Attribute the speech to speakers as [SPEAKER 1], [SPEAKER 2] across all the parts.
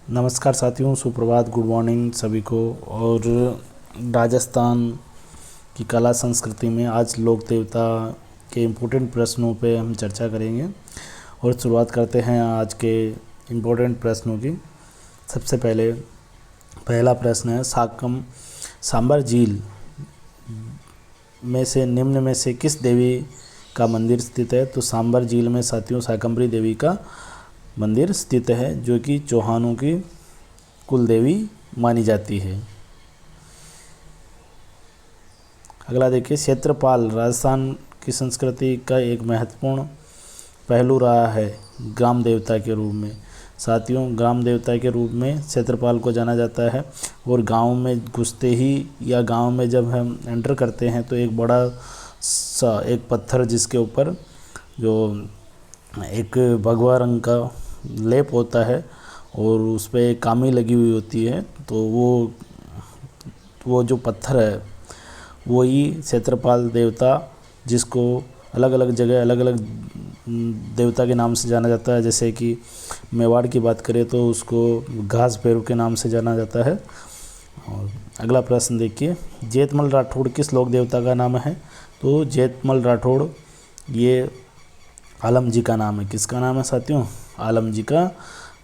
[SPEAKER 1] नमस्कार साथियों, सुप्रभात, गुड मॉर्निंग सभी को। और राजस्थान की कला संस्कृति में आज लोक देवता के इम्पोर्टेंट प्रश्नों पे हम चर्चा करेंगे और शुरुआत करते हैं आज के इम्पोर्टेंट प्रश्नों की। सबसे पहले पहला प्रश्न है, सांबर झील में से निम्न में से किस देवी का मंदिर स्थित है? तो सांबर झील में साथियों शाकंभरी देवी का मंदिर स्थित है, जो कि चौहानों की कुल देवी मानी जाती है। अगला देखिए, क्षेत्रपाल राजस्थान की संस्कृति का एक महत्वपूर्ण पहलू रहा है ग्राम देवता के रूप में। साथियों, ग्राम देवता के रूप में क्षेत्रपाल को जाना जाता है और गांव में घुसते ही या गांव में जब हम एंटर करते हैं तो एक बड़ा सा एक पत्थर जिसके ऊपर जो एक भगवा रंग का लेप होता है और उस पर एक कामी लगी हुई होती है, तो वो जो पत्थर है वो ही क्षेत्रपाल देवता, जिसको अलग अलग जगह अलग अलग देवता के नाम से जाना जाता है। जैसे कि मेवाड़ की बात करें तो उसको घास भैरव के नाम से जाना जाता है। और अगला प्रश्न देखिए, जेतमल राठौड़ किस लोक देवता का नाम है? तो जेतमल राठौड़ ये आलम जी का नाम है। किसका नाम है साथियों? आलम जी का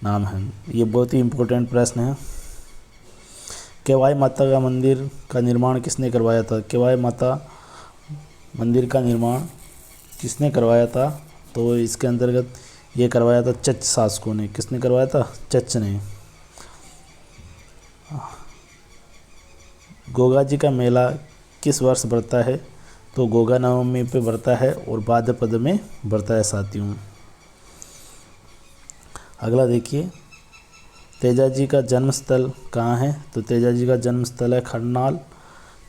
[SPEAKER 1] नाम है। ये बहुत ही इम्पोर्टेंट प्रश्न है। केवाई माता का मंदिर का निर्माण किसने करवाया था? केवाई माता मंदिर का निर्माण किसने करवाया था? तो इसके अंतर्गत ये करवाया था चच शासकों ने। किसने करवाया था? चच ने। गोगा जी का मेला किस वर्ष बढ़ता है? तो गोगा नवमी पे बढ़ता है और भाद्रपद में बढ़ता है साथियों। अगला देखिए, तेजाजी का जन्म स्थल कहाँ है? तो तेजाजी का जन्म स्थल है खरनाल,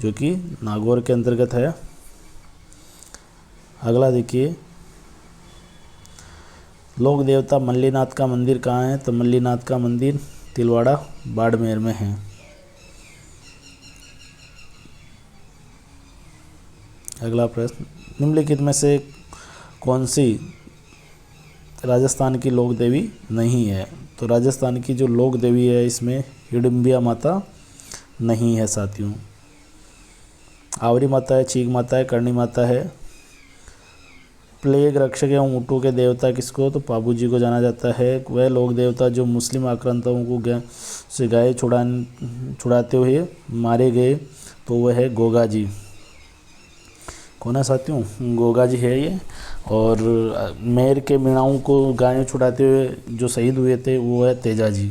[SPEAKER 1] जो कि नागौर के अंतर्गत है। अगला देखिए, लोक देवता मल्लीनाथ का मंदिर कहाँ है? तो मल्लीनाथ का मंदिर तिलवाड़ा बाड़मेर में है। अगला प्रश्न, निम्नलिखित में से कौन सी राजस्थान की लोक देवी नहीं है? तो राजस्थान की जो लोक देवी है इसमें हिडिंबिया माता नहीं है साथियों। आवरी माता है, चीक माता है, करणी माता है। प्लेग रक्षक एवं ऊँटों के देवता किसको? तो पाबू जी को जाना जाता है। वह लोक देवता जो मुस्लिम आक्रांताओं को से गाय छुड़ाते हुए मारे गए, तो वह है गोगा जी। कौन है साथियों? गोगा जी है ये। और मेर के मीणाओं को गायों छुड़ाते हुए जो शहीद हुए थे वो है तेजा जी।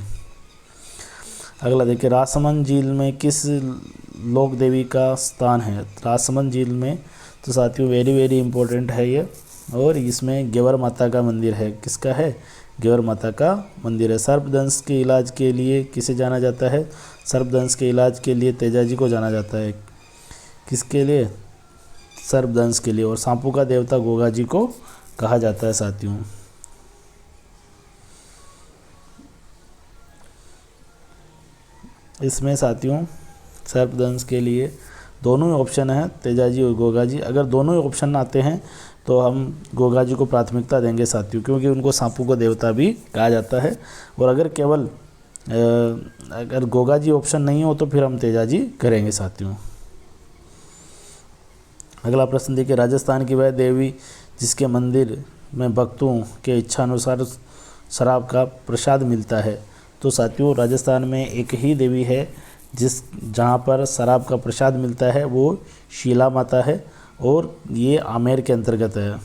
[SPEAKER 1] अगला देखिए, राजसमंद झील में किस लोक देवी का स्थान है? राजसमंद झील में तो साथियों वेरी वेरी इंपॉर्टेंट है ये, और इसमें गेवर माता का मंदिर है। किसका है? गेवर माता का मंदिर है। सर्पदंश के इलाज के लिए किसे जाना जाता है? सर्पदंश के इलाज के लिए तेजा जी को जाना जाता है। किसके लिए? सर्पदंश के लिए। और सांपों का देवता गोगा जी को कहा जाता है साथियों। इसमें साथियों सर्पदंश के लिए दोनों ही ऑप्शन है, तेजा जी और गोगा जी। अगर दोनों ही ऑप्शन आते हैं तो हम गोगा जी को प्राथमिकता देंगे साथियों, क्योंकि उनको सांपों का देवता भी कहा जाता है। और अगर केवल अगर गोगा जी ऑप्शन नहीं हो तो फिर हम तेजा जी करेंगे साथियों। अगला प्रश्न देखिए, राजस्थान की वह देवी जिसके मंदिर में भक्तों के इच्छा अनुसार शराब का प्रसाद मिलता है? तो साथियों राजस्थान में एक ही देवी है जहाँ पर शराब का प्रसाद मिलता है, वो शीला माता है, और ये आमेर के अंतर्गत है।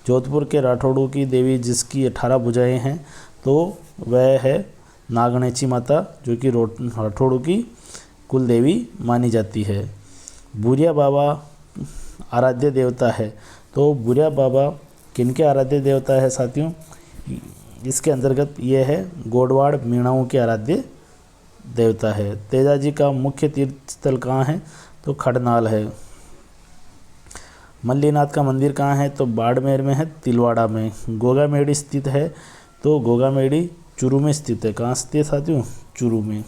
[SPEAKER 1] जोधपुर के राठौड़ों की देवी जिसकी 18 भुजाएं हैं, तो वह है नागणेची माता, जो कि राठौड़ों की कुल देवी मानी जाती है। बुरिया बाबा आराध्य देवता है, तो बुरिया बाबा किनके आराध्य देवता है साथियों? इसके अंतर्गत ये है गोडवाड़ मीणाओं के आराध्य देवता है। तेजा जी का मुख्य तीर्थ स्थल कहाँ है? तो खड़नाल है। मल्लीनाथ का मंदिर कहाँ है? तो बाड़मेर में है, तिलवाड़ा में। गोगा मेड़ी स्थित है, तो गोगा मेड़ी चूरू में स्थित है। कहाँ स्थित है साथियों? चूरू में।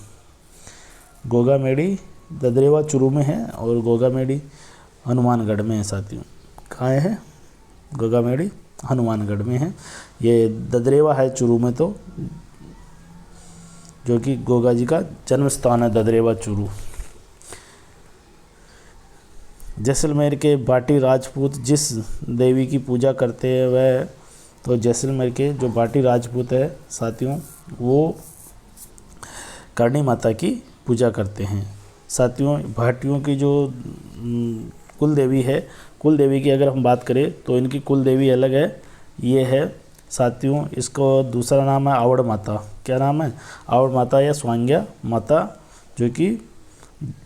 [SPEAKER 1] गोगा मेड़ी ददरेवा चूरू में है और गोगा मेड़ी हनुमानगढ़ में है साथियों। कहाँ है? गोगा मेड़ी हनुमानगढ़ में है। ये ददरेवा है चूरू में, तो जो कि गोगा जी का जन्म स्थान है, ददरेवा चूरू। जैसलमेर के बाटी राजपूत जिस देवी की पूजा करते हैं वह, तो जैसलमेर के जो बाटी राजपूत है साथियों, वो करणी माता की पूजा करते हैं। साथियों, भाटियों की जो कुल देवी है, कुल देवी की अगर हम बात करें तो इनकी कुल देवी अलग है। ये है साथियों, इसको दूसरा नाम है आवड़ माता। क्या नाम है? आवड़ माता या स्वांग्या माता, जो कि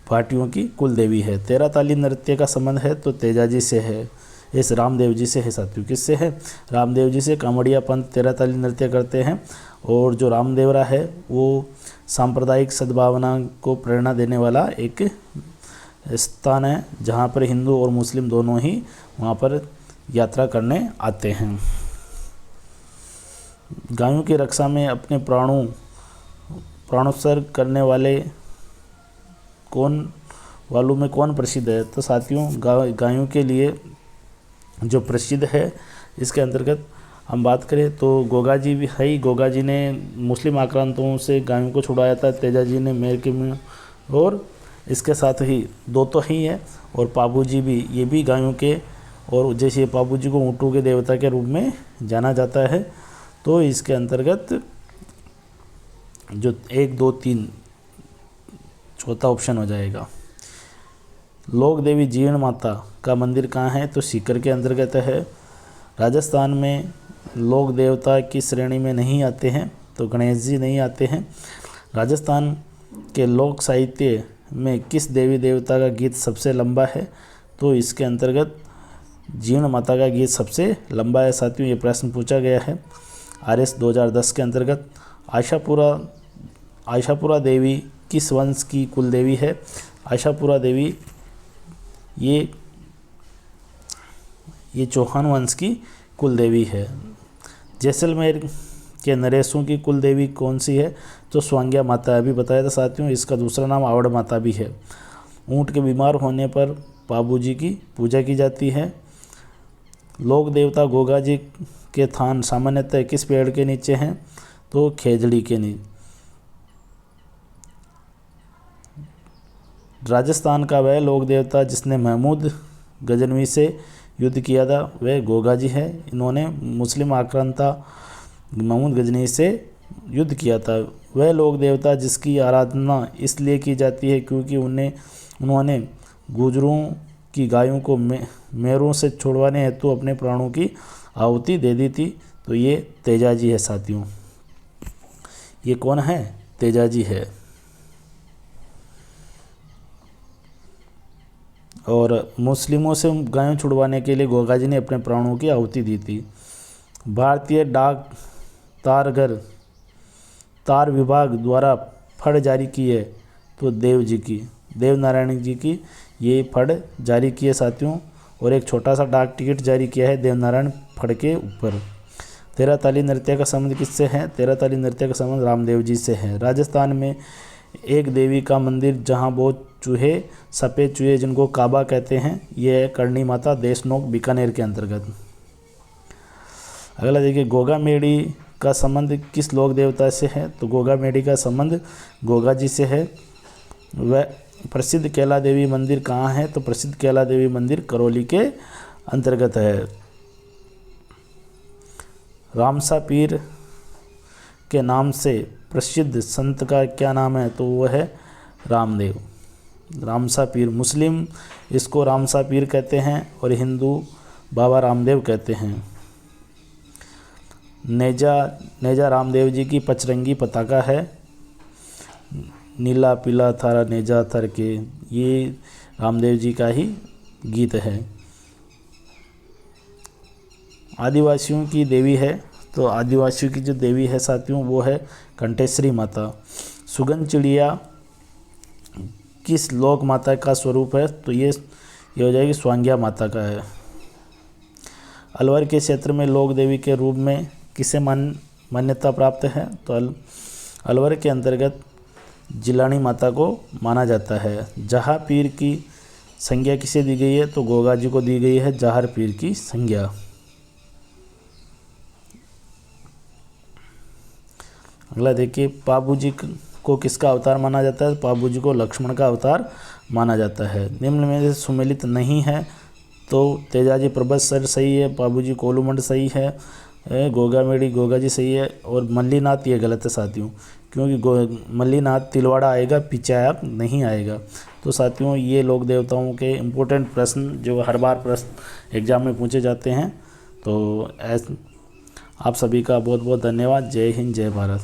[SPEAKER 1] भाटियों की कुल देवी है। तेरह ताली नृत्य का संबंध है तो तेजाजी से है, इस रामदेव जी से है साथियों। किससे है? रामदेव जी से। कांवड़िया पंथ तेरह ताली नृत्य करते हैं। और जो रामदेवरा है वो सांप्रदायिक सद्भावना को प्रेरणा देने वाला एक स्थान है, जहाँ पर हिंदू और मुस्लिम दोनों ही वहाँ पर यात्रा करने आते हैं। गायों की रक्षा में अपने प्राणोत्सर्ग करने वाले में कौन प्रसिद्ध है? तो साथियों, गायों के लिए जो प्रसिद्ध है, इसके अंतर्गत हम बात करें तो गोगा जी भी है ही। गोगा जी ने मुस्लिम आक्रांतों से गायों को छुड़ाया था, तेजाजी ने मेर के में, और इसके साथ ही दो तो ही है, और पाबू जी भी, ये भी गायों के, और जैसे पाबू जी को ऊँटों के देवता के रूप में जाना जाता है। तो इसके अंतर्गत जो 1 2 3 चौथा ऑप्शन हो जाएगा। लोक देवी जीर्ण माता का मंदिर कहाँ है? तो सीकर के अंतर्गत है। राजस्थान में लोक देवता की श्रेणी में नहीं आते हैं, तो गणेश जी नहीं आते हैं। राजस्थान के लोक साहित्य में किस देवी देवता का गीत सबसे लंबा है? तो इसके अंतर्गत जीर्ण माता का गीत सबसे लंबा है साथियों। ये प्रश्न पूछा गया है RS 2010 के अंतर्गत। आशापुरा देवी किस वंश की कुल देवी है? आशापुरा देवी ये चौहान वंश की कुल देवी है। जैसलमेर के नरेशों की कुल देवी कौन सी है? तो स्वांग्या माता, अभी बताया था साथियों। इसका दूसरा नाम आवड़ माता भी है। ऊँट के बीमार होने पर पाबू जी की पूजा की जाती है। लोक देवता गोगा जी के थान सामान्यतः किस पेड़ के नीचे हैं? तो खेजड़ी के नीचे। राजस्थान का वह लोक देवता जिसने महमूद गजनवी से युद्ध किया था, वह गोगा जी है। इन्होंने मुस्लिम आक्रांता महमूद गजनवी से युद्ध किया था। वह लोक देवता जिसकी आराधना इसलिए की जाती है क्योंकि उन्होंने गुजरों की गायों को मेरों से छुड़वाने हेतु अपने प्राणों की आहुति दे दी थी। तो ये तेजाजी है साथियों। ये कौन है? तेजाजी है। और मुस्लिमों से गायों छुड़वाने के लिए गोगा जी ने अपने प्राणों की आहुति दी थी। भारतीय डाक तार विभाग द्वारा फड़ जारी की है, तो देवनारायण जी की ये फड़ जारी की है साथियों। और एक छोटा सा डाक टिकट जारी किया है देवनारायण फड़ के ऊपर। तेरह ताली नृत्य का संबंध किससे है? तेरह ताली नृत्य का संबंध रामदेव जी से है। राजस्थान में एक देवी का मंदिर जहां बहुत चूहे, सफ़ेद चूहे जिनको काबा कहते हैं, यह है करणी माता, देशनोक बीकानेर के अंतर्गत। अगला देखिए, गोगा मेड़ी का संबंध किस लोक देवता से है? तो गोगा मेड़ी का संबंध गोगा जी से है। वह प्रसिद्ध कैला देवी मंदिर कहाँ है? तो प्रसिद्ध कैला देवी मंदिर करौली के अंतर्गत है। रामसा पीर के नाम से प्रसिद्ध संत का क्या नाम है? तो वो है रामदेव। रामसा पीर, मुस्लिम इसको रामसा पीर कहते हैं और हिंदू बाबा रामदेव कहते हैं। नेजा रामदेव जी की पचरंगी पताका है। नीला पीला थारा नेजा थर के, ये रामदेव जी का ही गीत है। आदिवासियों की देवी है, तो आदिवासियों की जो देवी है साथियों वो है कंटेश्वरी माता। सुगंध चिड़िया किस लोक माता का स्वरूप है? तो ये हो जाएगी स्वांग्या माता का है। अलवर के क्षेत्र में लोक देवी के रूप में किसे मान्यता प्राप्त है? तो अलवर के अंतर्गत जिलानी माता को माना जाता है। जहाँ पीर की संज्ञा किसे दी गई है? तो गोगा जी को दी गई है जहर पीर की संज्ञा। अगला देखिए, को किसका अवतार माना जाता है? पाबू जी को लक्ष्मण का अवतार माना जाता है। निम्न में से सुमेलित नहीं है तो तेजाजी पर्वत सर सही है, पाबू जी कोलूमंड सही है, गोगामेड़ी गोगा जी सही है, और मल्लीनाथ ये गलत है साथियों, क्योंकि मल्लीनाथ तिलवाड़ा आएगा, पिचायक नहीं आएगा। तो साथियों ये लोक देवताओं के इम्पोर्टेंट प्रश्न जो हर बार प्रश्न एग्जाम में पूछे जाते हैं। तो आप सभी का बहुत बहुत धन्यवाद। जय हिंद, जय भारत।